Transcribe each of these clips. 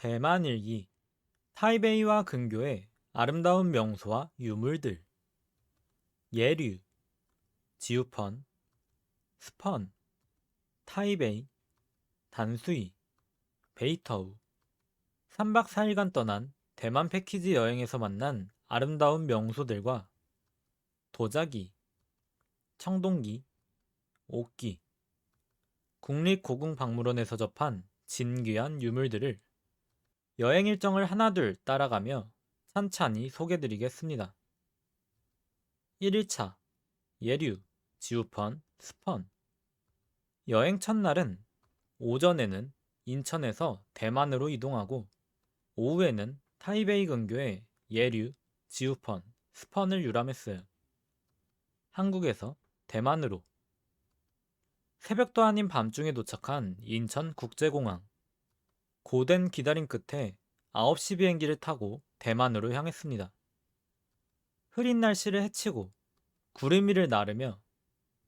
대만 일기 타이베이와 근교의 아름다운 명소와 유물들 예류, 지우펀, 스펀, 타이베이, 단수이, 베이터우 3박 4일간 떠난 대만 패키지 여행에서 만난 아름다운 명소들과 도자기, 청동기, 옥기, 국립고궁박물원에서 접한 진귀한 유물들을 여행 일정을 하나둘 따라가며 찬찬히 소개드리겠습니다. 1일차 예류, 지우펀, 스펀 여행 첫날은 오전에는 인천에서 대만으로 이동하고 오후에는 타이베이 근교의 예류, 지우펀, 스펀을 유람했어요. 한국에서 대만으로 새벽도 아닌 밤중에 도착한 인천국제공항. 고된 기다림 끝에 9시 비행기를 타고 대만으로 향했습니다. 흐린 날씨를 헤치고 구름 위를 나르며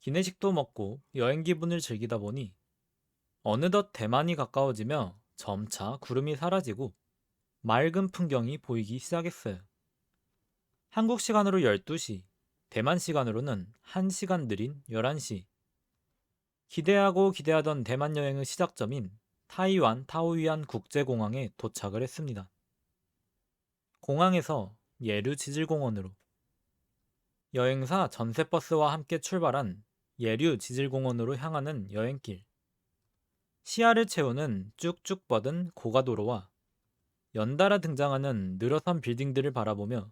기내식도 먹고 여행 기분을 즐기다 보니 어느덧 대만이 가까워지며 점차 구름이 사라지고 맑은 풍경이 보이기 시작했어요. 한국 시간으로 12시, 대만 시간으로는 1시간 느린 11시. 기대하고 기대하던 대만 여행의 시작점인 타이완 타오유안 국제공항에 도착을 했습니다. 공항에서 예류 지질공원으로 여행사 전세버스와 함께 출발한 예류 지질공원으로 향하는 여행길. 시야를 채우는 쭉쭉 뻗은 고가도로와 연달아 등장하는 늘어선 빌딩들을 바라보며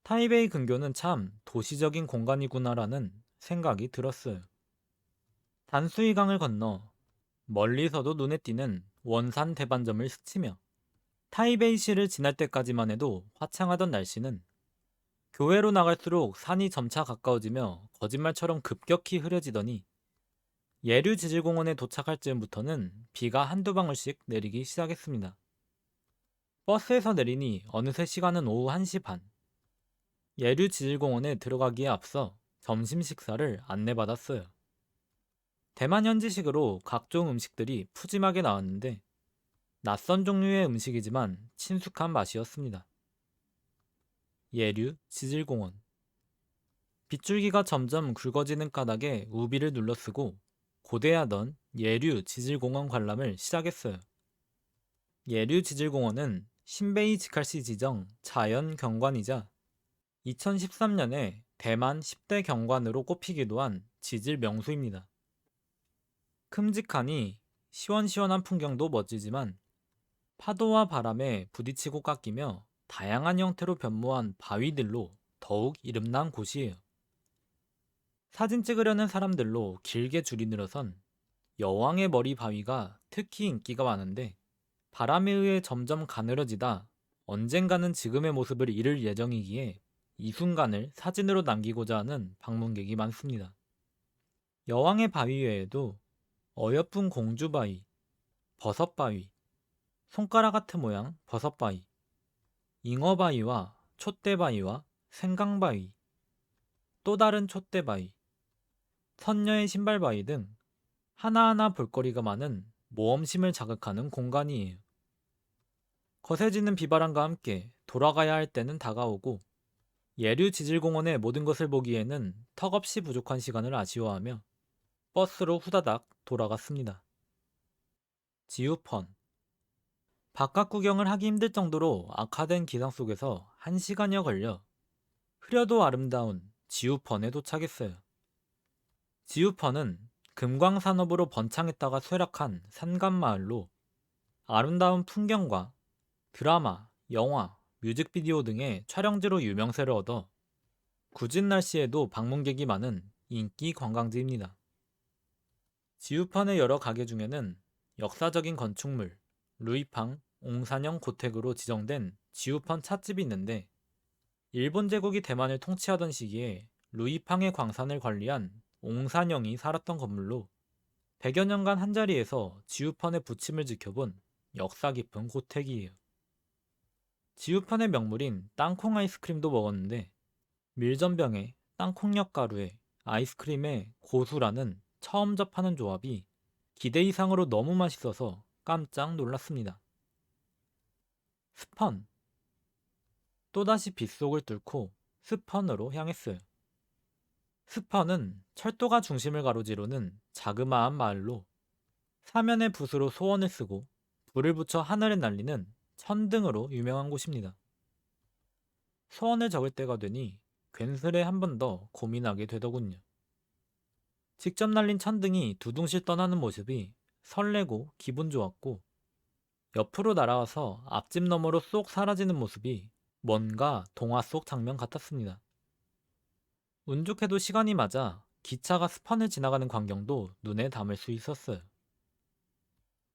타이베이 근교는 참 도시적인 공간이구나라는 생각이 들었어요. 단수이강을 건너 멀리서도 눈에 띄는 원산 대반점을 스치며 타이베이시를 지날 때까지만 해도 화창하던 날씨는 교외로 나갈수록 산이 점차 가까워지며 거짓말처럼 급격히 흐려지더니 예류 지질공원에 도착할 즈음부터는 비가 한두 방울씩 내리기 시작했습니다. 버스에서 내리니 어느새 시간은 오후 1시 반. 예류 지질공원에 들어가기에 앞서 점심 식사를 안내받았어요. 대만 현지식으로 각종 음식들이 푸짐하게 나왔는데 낯선 종류의 음식이지만 친숙한 맛이었습니다. 예류 지질공원. 빗줄기가 점점 굵어지는 까닭에 우비를 눌러쓰고 고대하던 예류 지질공원 관람을 시작했어요. 예류 지질공원은 신베이 지칼시 지정 자연 경관이자 2013년에 대만 10대 경관으로 꼽히기도 한 지질 명소입니다. 큼직하니 시원시원한 풍경도 멋지지만 파도와 바람에 부딪히고 깎이며 다양한 형태로 변모한 바위들로 더욱 이름난 곳이에요. 사진 찍으려는 사람들로 길게 줄이 늘어선 여왕의 머리 바위가 특히 인기가 많은데 바람에 의해 점점 가늘어지다 언젠가는 지금의 모습을 잃을 예정이기에 이 순간을 사진으로 남기고자 하는 방문객이 많습니다. 여왕의 바위 외에도 어여쁜 공주바위, 버섯바위, 손가락 같은 모양 버섯바위, 잉어바위와 촛대바위와 생강바위, 또 다른 촛대바위, 선녀의 신발바위 등 하나하나 볼거리가 많은 모험심을 자극하는 공간이에요. 거세지는 비바람과 함께 돌아가야 할 때는 다가오고 예류 지질공원의 모든 것을 보기에는 턱없이 부족한 시간을 아쉬워하며 버스로 후다닥 돌아갔습니다. 지우펀. 바깥 구경을 하기 힘들 정도로 악화된 기상 속에서 1시간여 걸려 흐려도 아름다운 지우펀에 도착했어요. 지우펀은 금광산업으로 번창했다가 쇠락한 산간마을로 아름다운 풍경과 드라마, 영화, 뮤직비디오 등의 촬영지로 유명세를 얻어 궂은 날씨에도 방문객이 많은 인기 관광지입니다. 지우펀의 여러 가게 중에는 역사적인 건축물, 루이팡 옹산형 고택으로 지정된 지우펀 찻집이 있는데 일본 제국이 대만을 통치하던 시기에 루이팡의 광산을 관리한 옹산형이 살았던 건물로 100여 년간 한자리에서 지우펀의 부침을 지켜본 역사 깊은 고택이에요. 지우펀의 명물인 땅콩 아이스크림도 먹었는데 밀전병에 땅콩잎 가루에 아이스크림에 고수라는 처음 접하는 조합이 기대 이상으로 너무 맛있어서 깜짝 놀랐습니다. 스펀. 또다시 빗속을 뚫고 스펀으로 향했어요. 스펀은 철도가 중심을 가로지르는 자그마한 마을로 사면의 붓으로 소원을 쓰고 불을 붙여 하늘에 날리는 천등으로 유명한 곳입니다. 소원을 적을 때가 되니 괜스레 한 번 더 고민하게 되더군요. 직접 날린 천등이 두둥실 떠나는 모습이 설레고 기분 좋았고, 옆으로 날아와서 앞집 너머로 쏙 사라지는 모습이 뭔가 동화 속 장면 같았습니다. 운 좋게도 시간이 맞아 기차가 스펀을 지나가는 광경도 눈에 담을 수 있었어요.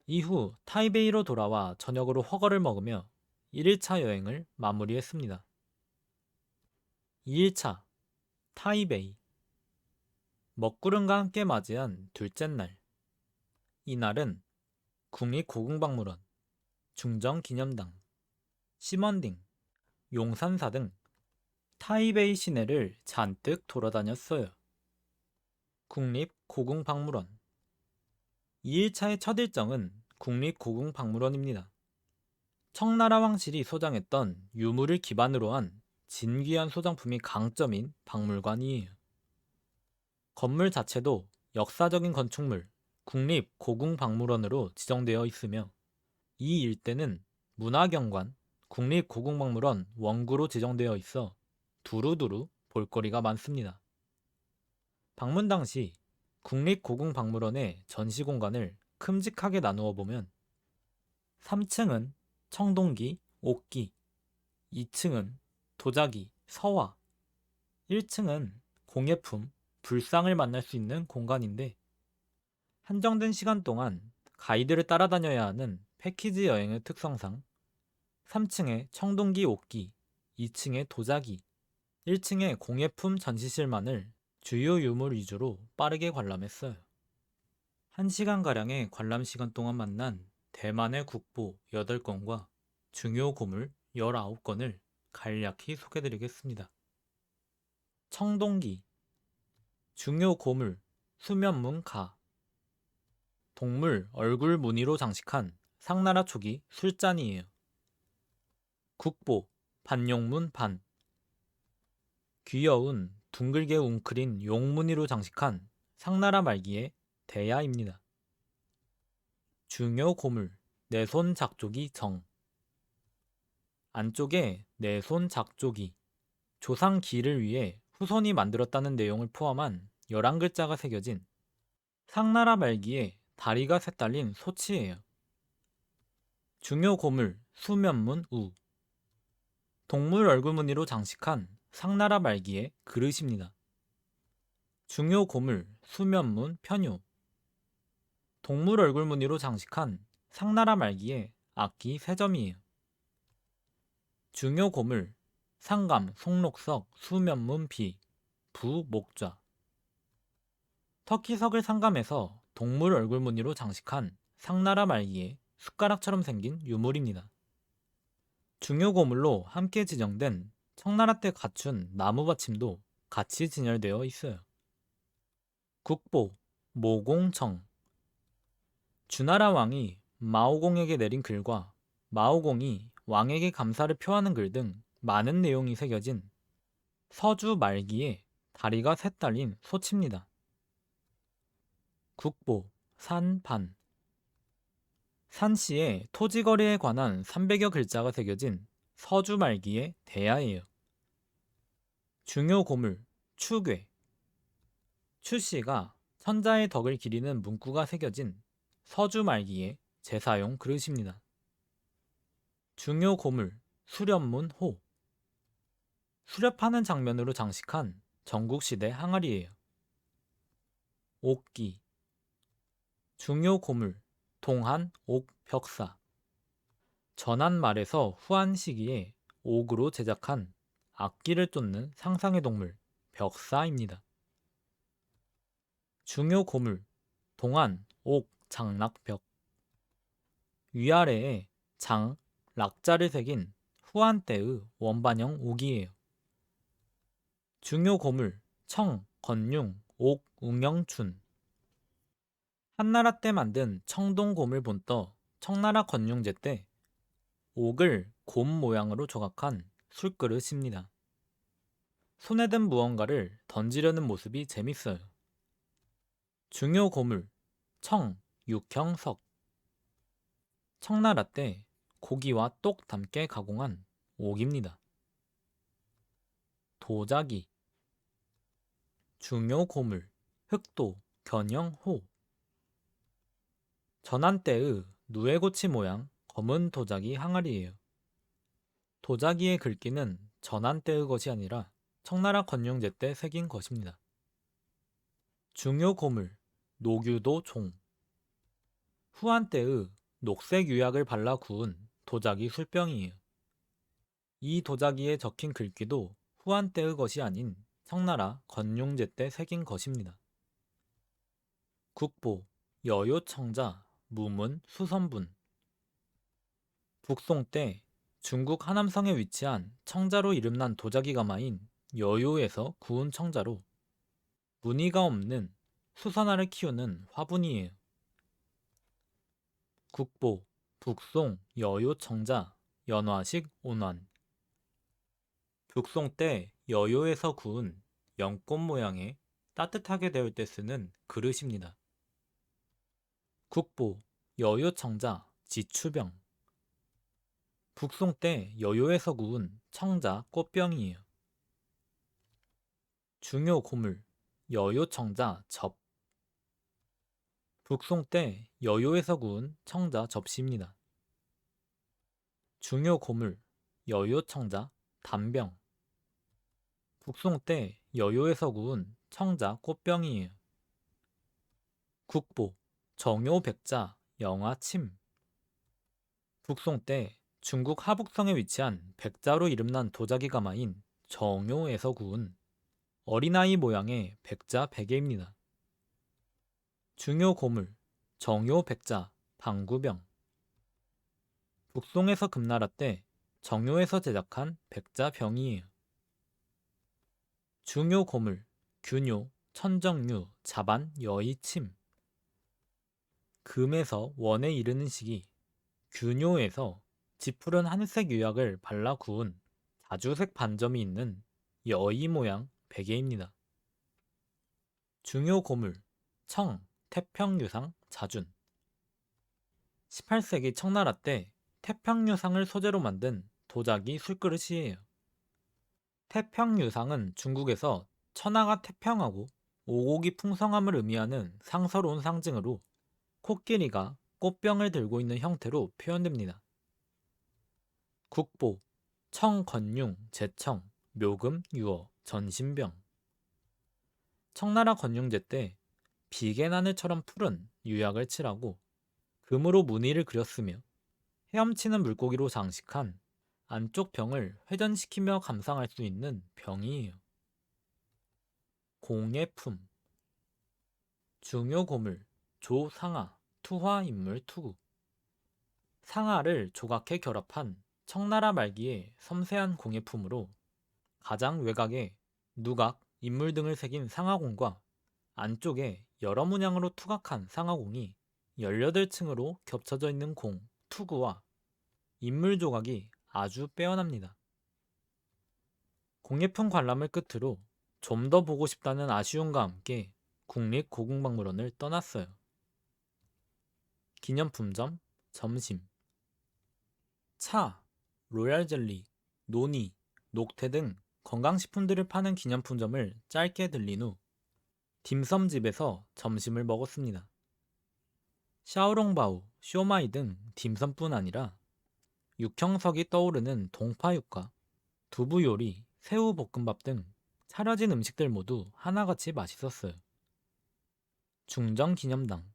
이후 타이베이로 돌아와 저녁으로 허거를 먹으며 1일차 여행을 마무리했습니다. 2일차 타이베이. 먹구름과 함께 맞이한 둘째 날. 이날은 국립고궁박물원, 중정기념당, 시먼딩, 용산사 등 타이베이 시내를 잔뜩 돌아다녔어요. 국립고궁박물원. 2일차의 첫 일정은 국립고궁박물원입니다. 청나라 왕실이 소장했던 유물을 기반으로 한 진귀한 소장품이 강점인 박물관이에요. 건물 자체도 역사적인 건축물 국립고궁박물원으로 지정되어 있으며, 이 일대는 문화경관 국립고궁박물원 원구로 지정되어 있어 두루두루 볼거리가 많습니다. 방문 당시 국립고궁박물원의 전시 공간을 큼직하게 나누어 보면 3층은 청동기, 옥기, 2층은 도자기, 서화, 1층은 공예품, 불상을 만날 수 있는 공간인데, 한정된 시간 동안 가이드를 따라다녀야 하는 패키지 여행의 특성상 3층에 청동기 옥기, 2층에 도자기, 1층에 공예품 전시실만을 주요 유물 위주로 빠르게 관람했어요. 1시간가량의 관람 시간 동안 만난 대만의 국보 8건과 중요 고물 19건을 간략히 소개드리겠습니다. 청동기. 중요 고물 수면문 가. 동물 얼굴 무늬로 장식한 상나라 초기 술잔이에요. 국보 반용문 반. 귀여운 둥글게 웅크린 용무늬로 장식한 상나라 말기의 대야입니다. 중요 고물 내손 작조기 정. 안쪽에 내손 작조기, 조상 기를 위해 후손이 만들었다는 내용을 포함한 11글자가 새겨진 상나라 말기에 다리가 셋 달린 소치예요. 중요 고물 수면문 우. 동물 얼굴 무늬로 장식한 상나라 말기의 그릇입니다. 중요 고물 수면문 편요. 동물 얼굴 무늬로 장식한 상나라 말기의 악기 3점이에요. 중요 고물 상감 송록석 수면문 비 부 목좌. 터키석을 상감해서 동물 얼굴 무늬로 장식한 상나라 말기의 숟가락처럼 생긴 유물입니다. 중요 고물로 함께 지정된 청나라 때 갖춘 나무 받침도 같이 진열되어 있어요. 국보 모공청. 주나라 왕이 마오공에게 내린 글과 마오공이 왕에게 감사를 표하는 글 등 많은 내용이 새겨진 서주 말기에 다리가 셋 달린 소치입니다. 국보 산반. 산씨의 토지거래에 관한 300여 글자가 새겨진 서주 말기의 대야예요. 중요 고물 추괴. 추씨가 천자의 덕을 기리는 문구가 새겨진 서주 말기의 제사용 그릇입니다. 중요 고물 수렵문 호. 수렵하는 장면으로 장식한 전국시대 항아리예요. 옥기. 중요 고물 동한 옥 벽사. 전한 말에서 후한 시기에 옥으로 제작한 악기를 쫓는 상상의 동물 벽사입니다. 중요 고물 동안 옥 장락벽. 위아래에 장, 락자를 새긴 후한 때의 원반형 옥이에요. 중요 고물 청, 건융, 옥, 웅영춘. 한나라 때 만든 청동 고물 본떠 청나라 건융제 때 옥을 곰 모양으로 조각한 술그릇입니다. 손에 든 무언가를 던지려는 모습이 재밌어요. 중요 고물, 청, 육형, 석. 청나라 때 고기와 똑 닮게 가공한 옥입니다. 도자기, 중요 고물, 흑도, 견형, 호. 전한 때의 누에고치 모양 검은 도자기 항아리예요. 도자기의 글귀는 전한 때의 것이 아니라 청나라 건용제 때 새긴 것입니다. 중요 고물, 노규도 종. 후한 때의 녹색 유약을 발라 구운 도자기 술병이에요. 이 도자기에 적힌 글귀도 후한 때의 것이 아닌 청나라 건용제 때 새긴 것입니다. 국보, 여요청자, 무문, 수선분. 북송 때 중국 하남성에 위치한 청자로 이름난 도자기 가마인 여요에서 구운 청자로 무늬가 없는 수선화를 키우는 화분이에요. 국보, 북송, 여요청자, 연화식 온환. 북송 때 여요에서 구운 연꽃 모양의 따뜻하게 데울 때 쓰는 그릇입니다. 국보, 여요청자, 지추병. 북송 때 여요에서 구운 청자 꽃병이에요. 중요 고물, 여요청자 접. 북송 때 여요에서 구운 청자 접시입니다. 중요 고물, 여요청자 단병. 북송 때 여요에서 구운 청자 꽃병이에요. 국보, 정요백자, 영화침. 북송 때 중국 하북성에 위치한 백자로 이름난 도자기 가마인 정요에서 구운 어린아이 모양의 백자 베개입니다. 중요 고물, 정요백자, 방구병. 북송에서 금나라 때 정요에서 제작한 백자병이에요. 중요 고물, 균요, 천정류, 자반, 여의침. 금에서 원에 이르는 시기, 균요에서 짙푸른 하늘색 유약을 발라 구운 자주색 반점이 있는 여의 모양 베개입니다. 중요 고물, 청, 태평유상, 자준. 18세기 청나라 때 태평유상을 소재로 만든 도자기 술그릇이에요. 태평유상은 중국에서 천하가 태평하고 오곡이 풍성함을 의미하는 상서로운 상징으로 코끼리가 꽃병을 들고 있는 형태로 표현됩니다. 국보, 청건융, 제청, 묘금, 유어, 전신병. 청나라 건용제 때 비계나늘처럼 푸른 유약을 칠하고 금으로 무늬를 그렸으며 헤엄치는 물고기로 장식한 안쪽 병을 회전시키며 감상할 수 있는 병이에요. 공예품, 중요 고물, 조상아, 투화 인물 투구. 상아를 조각해 결합한 청나라 말기의 섬세한 공예품으로 가장 외곽에 누각, 인물 등을 새긴 상아공과 안쪽에 여러 문양으로 투각한 상아공이 18층으로 겹쳐져 있는 공, 투구와 인물 조각이 아주 빼어납니다. 공예품 관람을 끝으로 좀 더 보고 싶다는 아쉬움과 함께 국립고궁박물원을 떠났어요. 기념품점, 점심. 차, 로얄젤리, 노니, 녹태 등 건강식품들을 파는 기념품점을 짧게 들린 후 딤섬집에서 점심을 먹었습니다. 샤오롱바오, 쇼마이 등 딤섬뿐 아니라 육형석이 떠오르는 동파육과 두부 요리, 새우 볶음밥 등 차려진 음식들 모두 하나같이 맛있었어요. 중정기념당.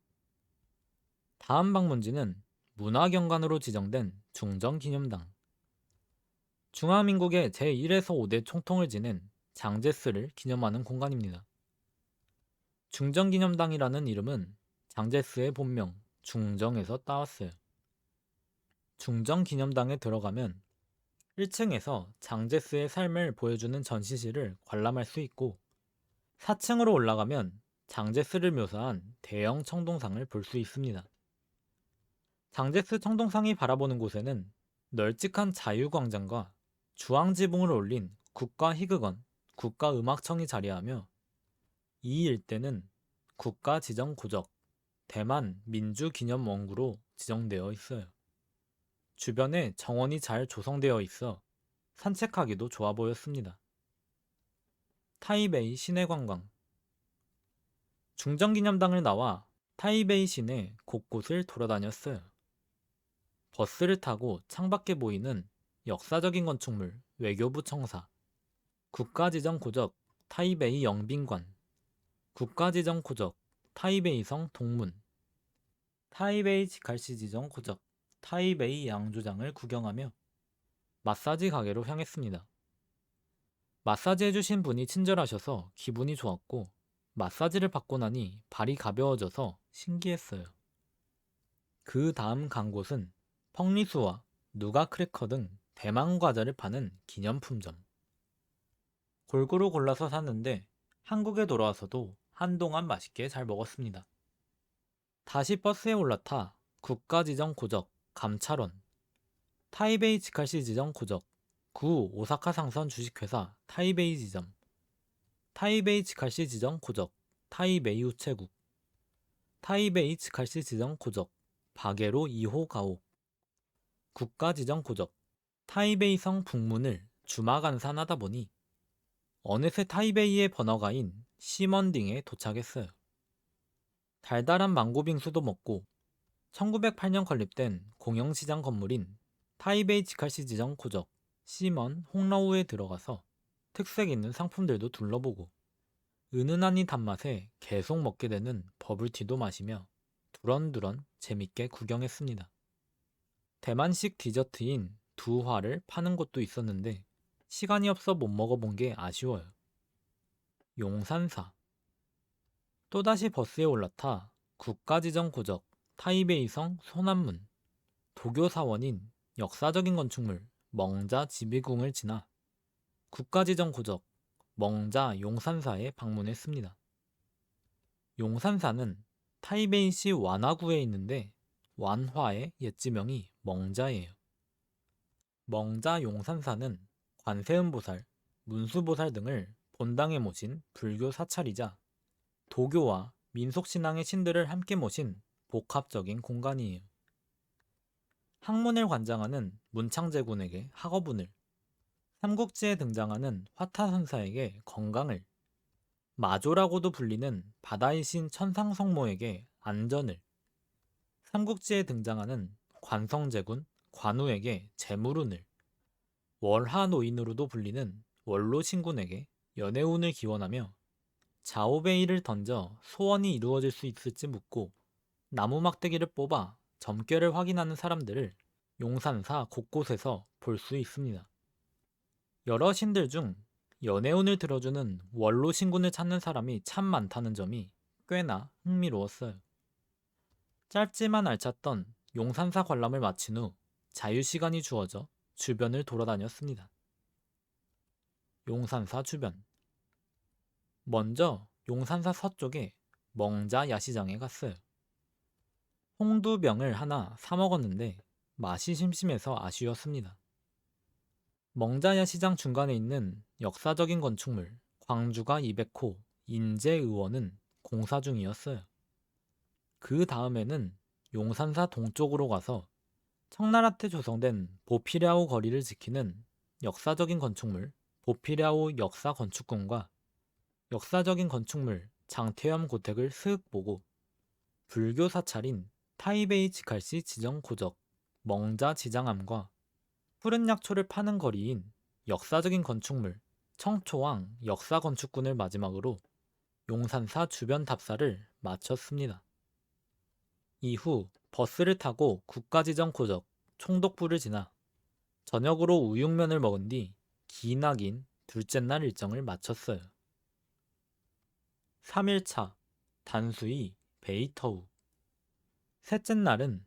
다음 방문지는 문화경관으로 지정된 중정기념당. 중화민국의 제1에서 5대 총통을 지낸 장제스를 기념하는 공간입니다. 중정기념당이라는 이름은 장제스의 본명 중정에서 따왔어요. 중정기념당에 들어가면 1층에서 장제스의 삶을 보여주는 전시실을 관람할 수 있고 4층으로 올라가면 장제스를 묘사한 대형 청동상을 볼 수 있습니다. 장제스 청동상이 바라보는 곳에는 널찍한 자유광장과 주황지붕을 올린 국가희극원, 국가음악청이 자리하며 이 일대는 국가지정고적 대만 민주기념원구로 지정되어 있어요. 주변에 정원이 잘 조성되어 있어 산책하기도 좋아 보였습니다. 타이베이 시내관광. 중정기념당을 나와 타이베이 시내 곳곳을 돌아다녔어요. 버스를 타고 창밖에 보이는 역사적인 건축물 외교부 청사, 국가지정고적 타이베이 영빈관, 국가지정고적 타이베이성 동문, 타이베이 지칼시 지정고적 타이베이 양조장을 구경하며 마사지 가게로 향했습니다. 마사지 해주신 분이 친절하셔서 기분이 좋았고 마사지를 받고 나니 발이 가벼워져서 신기했어요. 그 다음 간 곳은 펑리수와 누가 크래커 등 대만 과자를 파는 기념품점. 골고루 골라서 샀는데 한국에 돌아와서도 한동안 맛있게 잘 먹었습니다. 다시 버스에 올라타 국가지정 고적 감찰원, 타이베이 지칼시 지정 고적 구 오사카 상선 주식회사 타이베이 지점, 타이베이 지칼시 지정 고적 타이베이 우체국, 타이베이 지칼시 지정 고적 바게로 2호 가옥, 국가지정 고적 타이베이성 북문을 주마간산하다 보니 어느새 타이베이의 번화가인 시먼딩에 도착했어요. 달달한 망고 빙수도 먹고 1908년 건립된 공영시장 건물인 타이베이 지칼시 지정 고적 시먼 홍러우에 들어가서 특색 있는 상품들도 둘러보고 은은한 이 단맛에 계속 먹게 되는 버블티도 마시며 두런두런 재밌게 구경했습니다. 대만식 디저트인 두화를 파는 곳도 있었는데 시간이 없어 못 먹어본 게 아쉬워요. 용산사. 또다시 버스에 올라타 국가지정 고적 타이베이성 소남문, 도교사원인 역사적인 건축물 멍자 지비궁을 지나 국가지정 고적 멍자 용산사에 방문했습니다. 용산사는 타이베이시 완화구에 있는데 완화의 옛지명이 멍자예요. 멍자 용산사는 관세음보살, 문수보살 등을 본당에 모신 불교 사찰이자 도교와 민속신앙의 신들을 함께 모신 복합적인 공간이에요. 학문을 관장하는 문창제군에게 학어분을, 삼국지에 등장하는 화타선사에게 건강을, 마조라고도 불리는 바다의 신 천상성모에게 안전을, 삼국지에 등장하는 관성제군 관우에게 재물운을, 월하노인으로도 불리는 원로신군에게 연애운을 기원하며 자오베이를 던져 소원이 이루어질 수 있을지 묻고 나무 막대기를 뽑아 점괘를 확인하는 사람들을 용산사 곳곳에서 볼 수 있습니다. 여러 신들 중 연애운을 들어주는 원로 신군을 찾는 사람이 참 많다는 점이 꽤나 흥미로웠어요. 짧지만 알찼던 용산사 관람을 마친 후 자유시간이 주어져 주변을 돌아다녔습니다. 용산사 주변. 먼저 용산사 서쪽에 멍자 야시장에 갔어요. 홍두병을 하나 사 먹었는데 맛이 심심해서 아쉬웠습니다. 멍자 야시장 중간에 있는 역사적인 건축물 광주가 200호 인제의원은 공사 중이었어요. 그 다음에는 용산사 동쪽으로 가서 청나라 때 조성된 보피랴오 거리를 지키는 역사적인 건축물 보피랴오 역사건축궁과 역사적인 건축물 장태염 고택을 슥 보고 불교 사찰인 타이베이 지칼시 지정 고적 멍자 지장암과 푸른 약초를 파는 거리인 역사적인 건축물 청초왕 역사건축군을 마지막으로 용산사 주변 답사를 마쳤습니다. 이후 버스를 타고 국가지정 고적 총독부를 지나 저녁으로 우육면을 먹은 뒤 기나긴 둘째 날 일정을 마쳤어요. 3일차 단수이 베이터우. 셋째 날은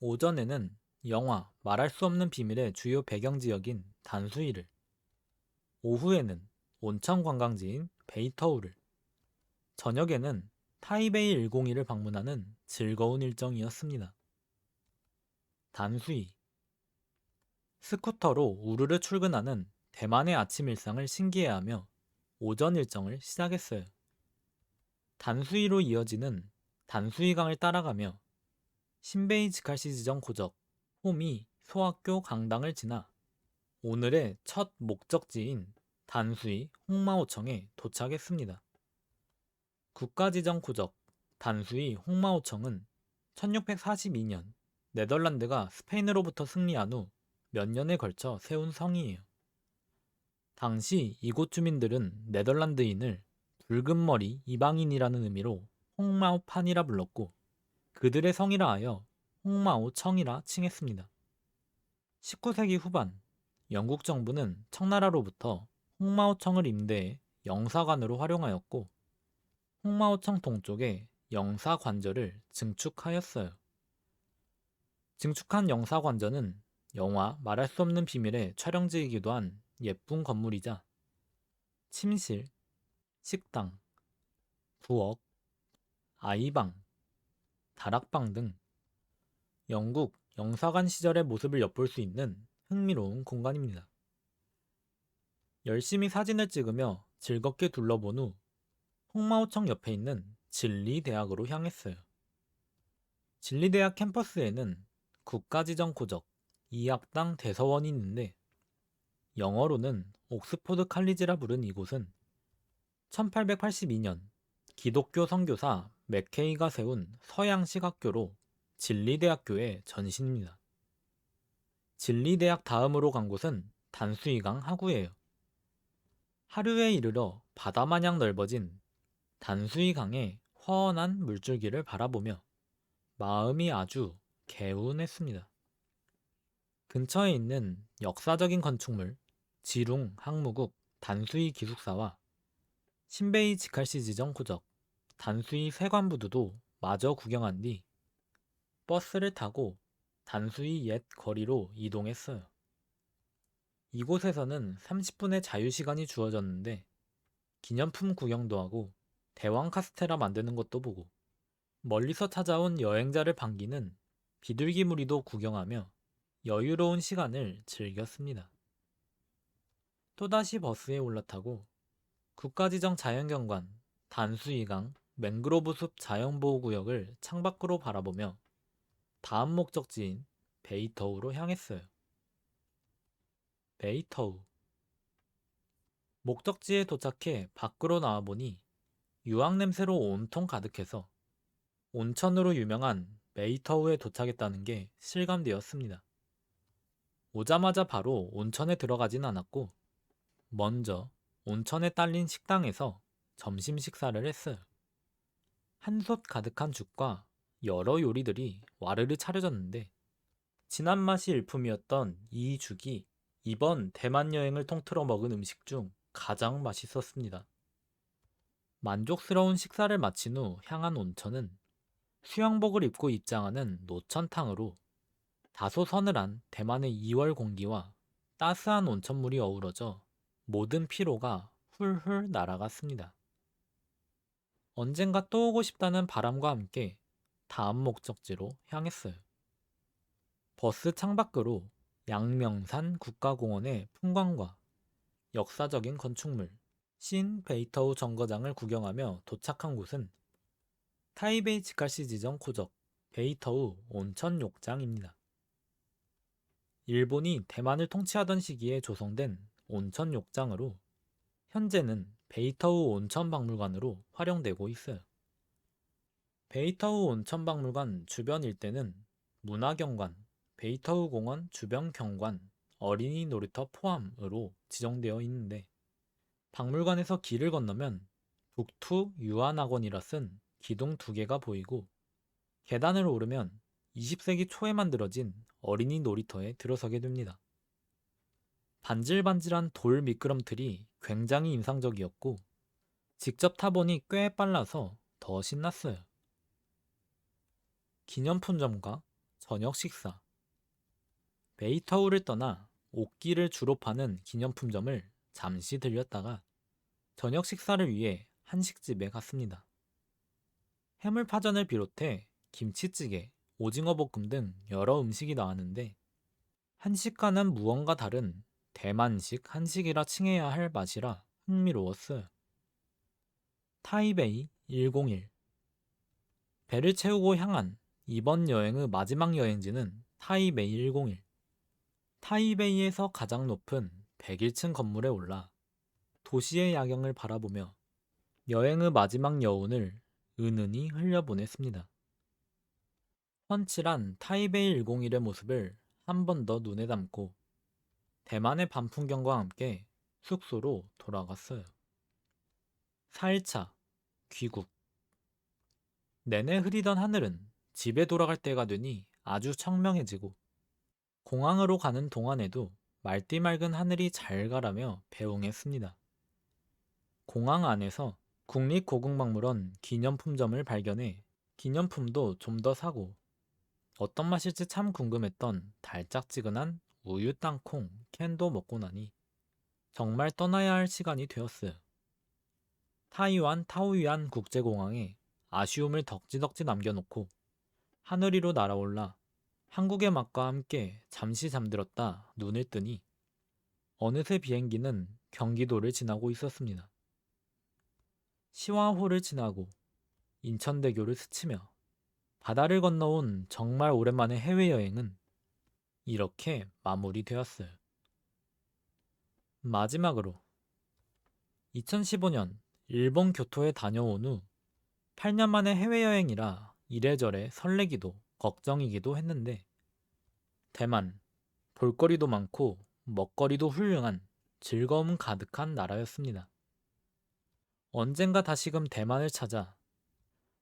오전에는 영화 말할 수 없는 비밀의 주요 배경지역인 단수이를, 오후에는 온천 관광지인 베이터우를, 저녁에는 타이베이 102를 방문하는 즐거운 일정이었습니다. 단수이. 스쿠터로 우르르 출근하는 대만의 아침 일상을 신기해하며 오전 일정을 시작했어요. 단수이로 이어지는 단수이강을 따라가며 신베이 지칼시 지점 고적 호미 소학교 강당을 지나 오늘의 첫 목적지인 단수이 홍마오청에 도착했습니다. 국가지정 고적 단수이 홍마오청은 1642년 네덜란드가 스페인으로부터 승리한 후 몇 년에 걸쳐 세운 성이에요. 당시 이곳 주민들은 네덜란드인을 붉은 머리 이방인이라는 의미로 홍마오판이라 불렀고 그들의 성이라 하여 홍마오청이라 칭했습니다. 19세기 후반 영국 정부는 청나라로부터 홍마오청을 임대해 영사관으로 활용하였고 홍마오청 동쪽에 영사관저를 증축하였어요. 증축한 영사관저는 영화 말할 수 없는 비밀의 촬영지이기도 한 예쁜 건물이자 침실, 식당, 부엌, 아이방, 다락방 등 영국 영사관 시절의 모습을 엿볼 수 있는 흥미로운 공간입니다. 열심히 사진을 찍으며 즐겁게 둘러본 후 홍마오청 옆에 있는 진리대학으로 향했어요. 진리대학 캠퍼스에는 국가지정 고적 2학당 대서원이 있는데 영어로는 옥스포드 칼리지라 부른 이곳은 1882년 기독교 선교사 맥케이가 세운 서양식 학교로 진리대학교의 전신입니다. 진리대학 다음으로 간 곳은 단수이강 하구예요. 하류에 이르러 바다마냥 넓어진 단수이강의 허원한 물줄기를 바라보며 마음이 아주 개운했습니다. 근처에 있는 역사적인 건축물 지룽 항무국 단수이 기숙사와 신베이 지칼시 지정 고적 단수이 세관부두도 마저 구경한 뒤 버스를 타고 단수이 옛 거리로 이동했어요. 이곳에서는 30분의 자유시간이 주어졌는데 기념품 구경도 하고 대왕 카스테라 만드는 것도 보고 멀리서 찾아온 여행자를 반기는 비둘기무리도 구경하며 여유로운 시간을 즐겼습니다. 또다시 버스에 올라타고 국가지정 자연경관 단수이강 맹그로브 숲 자연보호구역을 창밖으로 바라보며 다음 목적지인 베이터우로 향했어요. 베이터우 목적지에 도착해 밖으로 나와보니 유황 냄새로 온통 가득해서 온천으로 유명한 베이터우에 도착했다는 게 실감되었습니다. 오자마자 바로 온천에 들어가진 않았고 먼저 온천에 딸린 식당에서 점심 식사를 했어요. 한솥 가득한 죽과 여러 요리들이 와르르 차려졌는데 진한 맛이 일품이었던 이 죽이 이번 대만 여행을 통틀어 먹은 음식 중 가장 맛있었습니다. 만족스러운 식사를 마친 후 향한 온천은 수영복을 입고 입장하는 노천탕으로 다소 서늘한 대만의 2월 공기와 따스한 온천물이 어우러져 모든 피로가 훌훌 날아갔습니다. 언젠가 또 오고 싶다는 바람과 함께 다음 목적지로 향했어요. 버스 창밖으로 양명산 국가공원의 풍광과 역사적인 건축물 신 베이터우 정거장을 구경하며 도착한 곳은 타이베이 지칼시 지정 고적 베이터우 온천 욕장입니다. 일본이 대만을 통치하던 시기에 조성된 온천 욕장으로 현재는 베이터우 온천박물관으로 활용되고 있어요. 베이터우 온천박물관 주변 일대는 문화경관, 베이터우 공원 주변 경관, 어린이 놀이터 포함으로 지정되어 있는데 박물관에서 길을 건너면 북투 유한학원이라 쓴 기둥 2개가 보이고 계단을 오르면 20세기 초에 만들어진 어린이 놀이터에 들어서게 됩니다. 반질반질한 돌 미끄럼틀이 굉장히 인상적이었고 직접 타보니 꽤 빨라서 더 신났어요. 기념품점과 저녁 식사 베이터우를 떠나 옥기를 주로 파는 기념품점을 잠시 들렸다가 저녁 식사를 위해 한식집에 갔습니다. 해물파전을 비롯해 김치찌개, 오징어 볶음 등 여러 음식이 나왔는데 한식과는 무언가 다른 대만식 한식이라 칭해야 할 맛이라 흥미로웠어요. 타이베이 101. 배를 채우고 향한 이번 여행의 마지막 여행지는 타이베이 101. 타이베이에서 가장 높은 101층 건물에 올라 도시의 야경을 바라보며 여행의 마지막 여운을 은은히 흘려보냈습니다. 훤칠한 타이베이 101의 모습을 한 번 더 눈에 담고 대만의 밤 풍경과 함께 숙소로 돌아갔어요. 4일차 귀국. 내내 흐리던 하늘은 집에 돌아갈 때가 되니 아주 청명해지고 공항으로 가는 동안에도 맑디 맑은 하늘이 잘 가라며 배웅했습니다. 공항 안에서 국립고궁박물원 기념품점을 발견해 기념품도 좀 더 사고 어떤 맛일지 참 궁금했던 달짝지근한 우유 땅콩 캔도 먹고 나니 정말 떠나야 할 시간이 되었어요. 타이완 타오유안 국제공항에 아쉬움을 덕지덕지 남겨놓고 하늘 위로 날아올라 한국의 맛과 함께 잠시 잠들었다 눈을 뜨니 어느새 비행기는 경기도를 지나고 있었습니다. 시화호를 지나고 인천대교를 스치며 바다를 건너온 정말 오랜만의 해외여행은 이렇게 마무리되었어요. 마지막으로 2015년 일본 교토에 다녀온 후 8년 만에 해외여행이라 이래저래 설레기도 걱정이기도 했는데 대만, 볼거리도 많고 먹거리도 훌륭한 즐거움 가득한 나라였습니다. 언젠가 다시금 대만을 찾아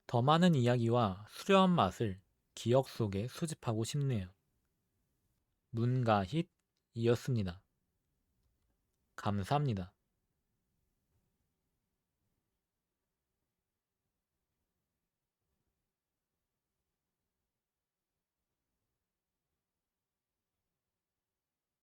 더 많은 이야기와 수려한 맛을 기억 속에 수집하고 싶네요. 문가힛이었습니다. 감사합니다.